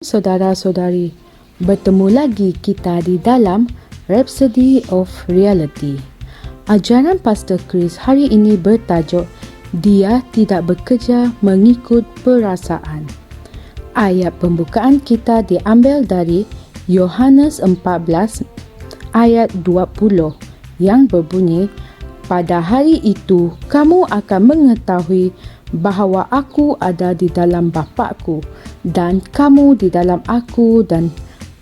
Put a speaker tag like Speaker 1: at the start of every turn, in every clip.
Speaker 1: Saudara-saudari, bertemu lagi kita di dalam Rhapsody of Reality. Ajaran Pastor Chris hari ini bertajuk Dia Tidak Bekerja Mengikut Perasaan. Ayat pembukaan kita diambil dari Yohanes 14 ayat 20 yang berbunyi, "Pada hari itu kamu akan mengetahui bahawa aku ada di dalam Bapa-Ku dan kamu di dalam aku dan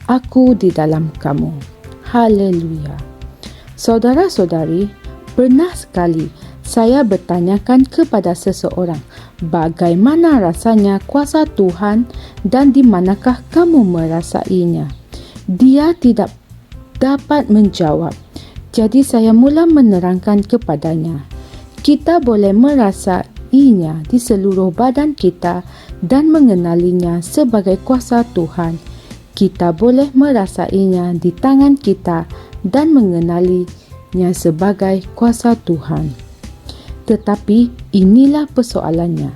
Speaker 1: aku di dalam kamu." Haleluya. Saudara-saudari, pernah sekali saya bertanyakan kepada seseorang, bagaimana rasanya kuasa Tuhan dan di manakah kamu merasainya? Dia tidak dapat menjawab. Jadi saya mula menerangkan kepadanya. Kita boleh merasainya di seluruh badan kita dan mengenalinya sebagai kuasa Tuhan. Kita boleh merasainya di tangan kita dan mengenalinya sebagai kuasa Tuhan. Tetapi inilah persoalannya.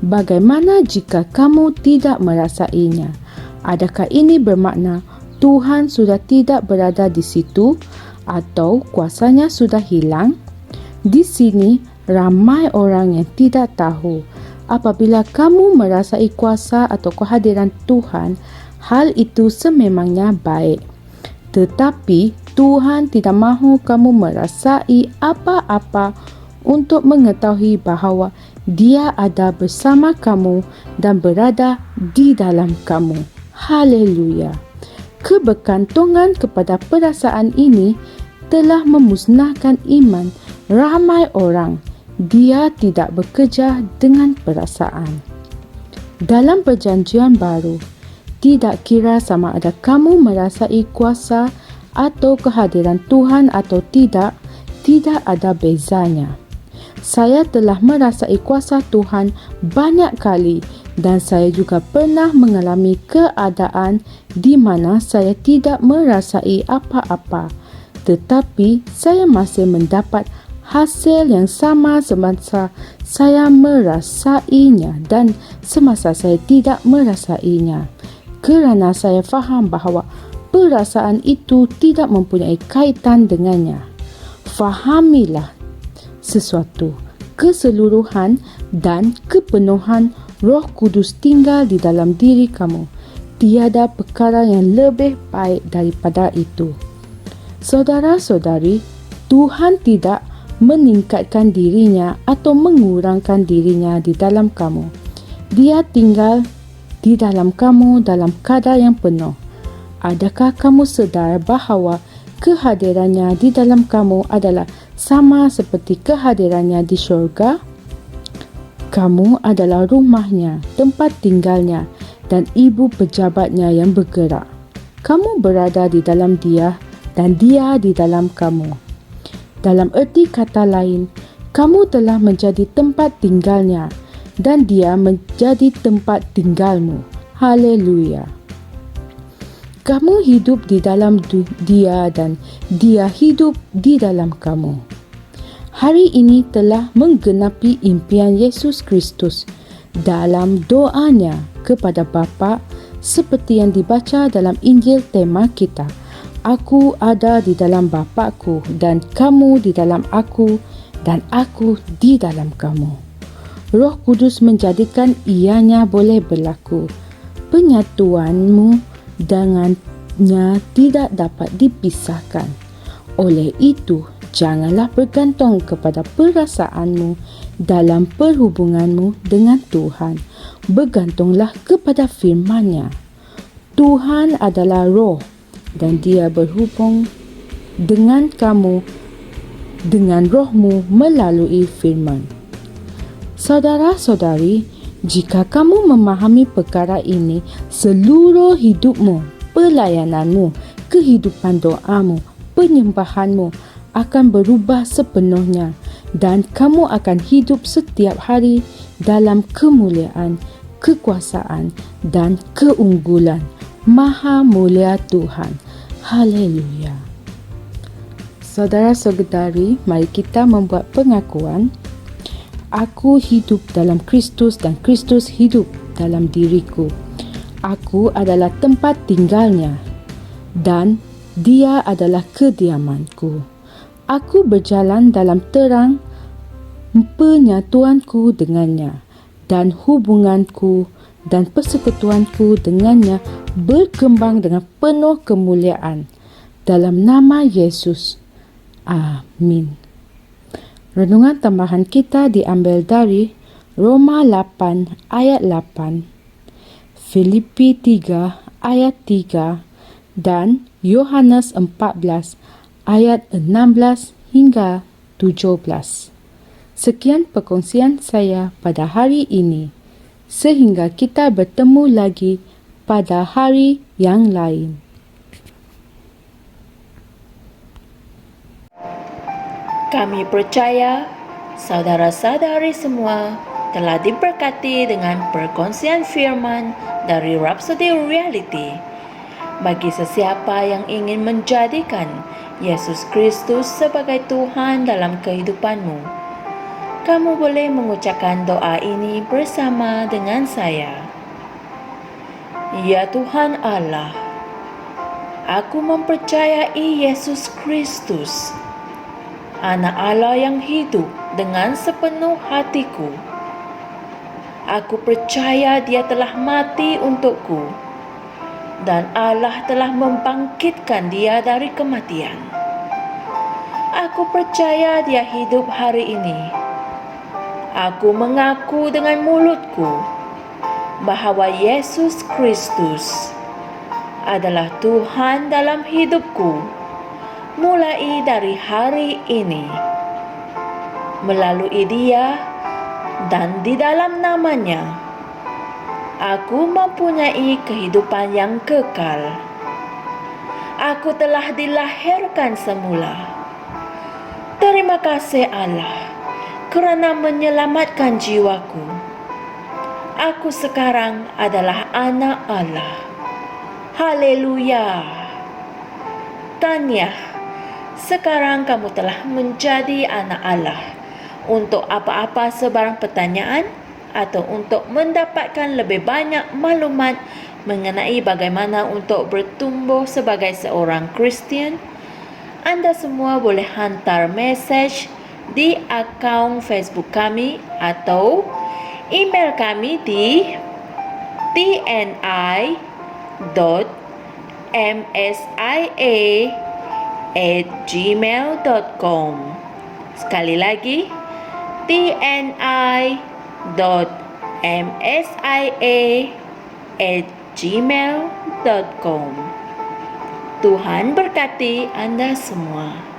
Speaker 1: Bagaimana jika kamu tidak merasainya? Adakah ini bermakna Tuhan sudah tidak berada di situ atau kuasanya sudah hilang? Di sini ramai orang yang tidak tahu apabila kamu merasai kuasa atau kehadiran Tuhan, hal itu sememangnya baik. Tetapi Tuhan tidak mahu kamu merasai apa-apa untuk mengetahui bahawa Dia ada bersama kamu dan berada di dalam kamu. Haleluya. Kebergantungan kepada perasaan ini telah memusnahkan iman ramai orang. Dia tidak bekerja dengan perasaan. Dalam Perjanjian Baru, tidak kira sama ada kamu merasai kuasa atau kehadiran Tuhan atau tidak ada bezanya. Saya telah merasai kuasa Tuhan banyak kali dan saya juga pernah mengalami keadaan di mana saya tidak merasai apa-apa, tetapi saya masih mendapat hasil yang sama semasa saya merasainya dan semasa saya tidak merasainya. Kerana saya faham bahawa perasaan itu tidak mempunyai kaitan dengannya. Fahamilah sesuatu, keseluruhan dan kepenuhan Roh Kudus tinggal di dalam diri kamu. Tiada perkara yang lebih baik daripada itu. Saudara-saudari, Tuhan tidak meningkatkan dirinya atau mengurangkan dirinya di dalam kamu. Dia tinggal di dalam kamu dalam kadar yang penuh. Adakah kamu sedar bahawa kehadirannya di dalam kamu adalah sama seperti kehadirannya di syurga? Kamu adalah rumahnya, tempat tinggalnya dan ibu pejabatnya yang bergerak. Kamu berada di dalam dia dan dia di dalam kamu. Dalam erti kata lain, kamu telah menjadi tempat tinggalnya dan dia menjadi tempat tinggalmu. Haleluya. Kamu hidup di dalam dia dan dia hidup di dalam kamu. Hari ini telah menggenapi impian Yesus Kristus dalam doanya kepada Bapa seperti yang dibaca dalam Injil tema kita. Aku ada di dalam Bapa-Ku dan kamu di dalam aku dan aku di dalam kamu. Roh Kudus menjadikan ianya boleh berlaku. Penyatuanmu dengannya tidak dapat dipisahkan. Oleh itu, janganlah bergantung kepada perasaanmu dalam perhubunganmu dengan Tuhan. Bergantunglah kepada firman-Nya. Tuhan adalah roh dan dia berhubung dengan kamu dengan rohmu melalui firman. Saudara-saudari, jika kamu memahami perkara ini, seluruh hidupmu, pelayananmu, kehidupan doamu, penyembahanmu akan berubah sepenuhnya dan kamu akan hidup setiap hari dalam kemuliaan, kekuasaan dan keunggulan Maha Mulia Tuhan. Haleluya. Saudara-saudari, mari kita membuat pengakuan. Aku hidup dalam Kristus dan Kristus hidup dalam diriku. aku adalah tempat tinggalnya dan Dia adalah kediamanku. Aku berjalan dalam terang penyatuanku dengannya, dan hubunganku dan persekutuanku dengannya berkembang dengan penuh kemuliaan. Dalam nama Yesus. Amin. Renungan tambahan kita diambil dari Roma 8 ayat 8, Filipi 3 ayat 3 dan Yohanes 14 ayat 16 hingga 17. Sekian perkongsian saya pada hari ini. Sehingga kita bertemu lagi pada hari yang lain.
Speaker 2: Kami percaya saudara-saudari semua telah diberkati dengan perkongsian firman dari Rhapsody Reality. Bagi sesiapa yang ingin menjadikan Yesus Kristus sebagai Tuhan dalam kehidupanmu, kamu boleh mengucapkan doa ini bersama dengan saya. Ya Tuhan Allah, aku mempercayai Yesus Kristus, Anak Allah yang hidup dengan sepenuh hatiku. Aku percaya Dia telah mati untukku dan Allah telah membangkitkan Dia dari kematian. Aku percaya Dia hidup hari ini. Aku mengaku dengan mulutku bahwa Yesus Kristus adalah Tuhan dalam hidupku mulai dari hari ini. Melalui Dia dan di dalam nama-Nya, aku mempunyai kehidupan yang kekal. Aku telah dilahirkan semula. Terima kasih Allah kerana menyelamatkan jiwaku. Aku sekarang adalah anak Allah. Haleluya. Tanya, sekarang kamu telah menjadi anak Allah. Untuk apa-apa sebarang pertanyaan atau untuk mendapatkan lebih banyak maklumat mengenai bagaimana untuk bertumbuh sebagai seorang Kristian, anda semua boleh hantar mesej di akaun Facebook kami atau email kami di tni.msia@gmail.com. Sekali lagi, tni.msia@gmail.com. Tuhan berkati Anda semua.